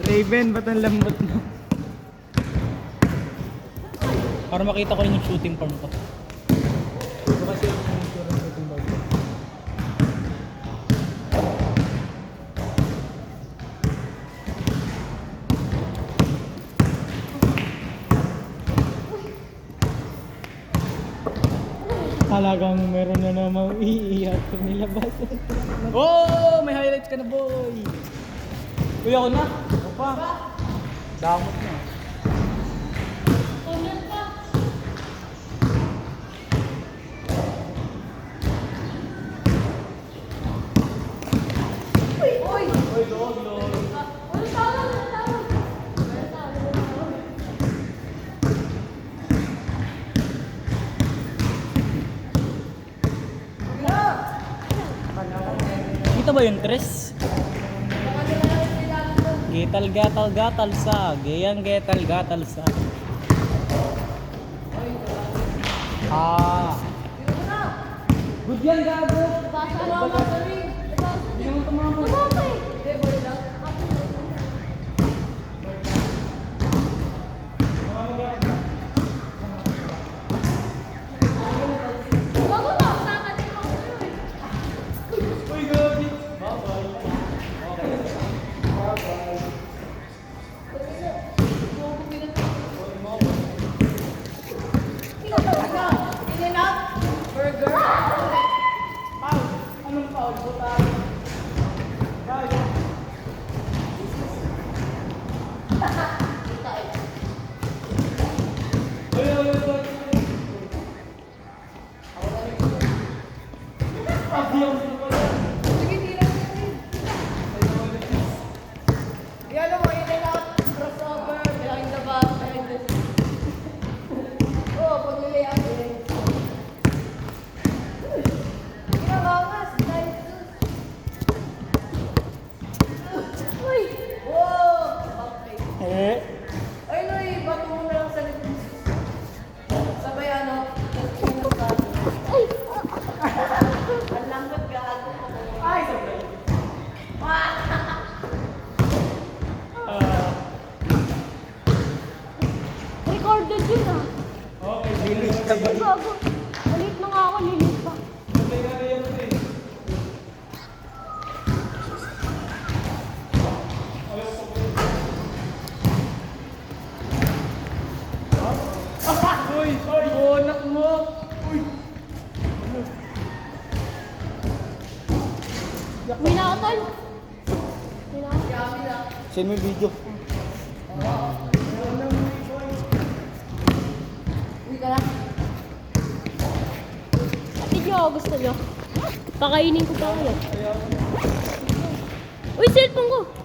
Raven, ba't ang lambot mo? Para makita ko rin yung shooting form ko. Ito kasi yung picture ng shooting bag. Talagang meron na namang iiyak kung nilabas. Oh! May highlights ka na, boy! Uy, ako na! Ako pa! Damot na. Kita ba yung tres? Gital gatal gatal sa, gayang gatal gatal sa. Ah. Good yan, gago. Hindi mo tumama. Recorded yun ah. Okay, lilis ka ba? Bago. Ulit na nga ako, lilit pa. Uy! Uy! Bonak mo! Uy! May nakatol. May nakatol. Send mo yung video. Ate Jo, gusto nyo? Pakainin ko pa kayo. Uy, cellphone ko!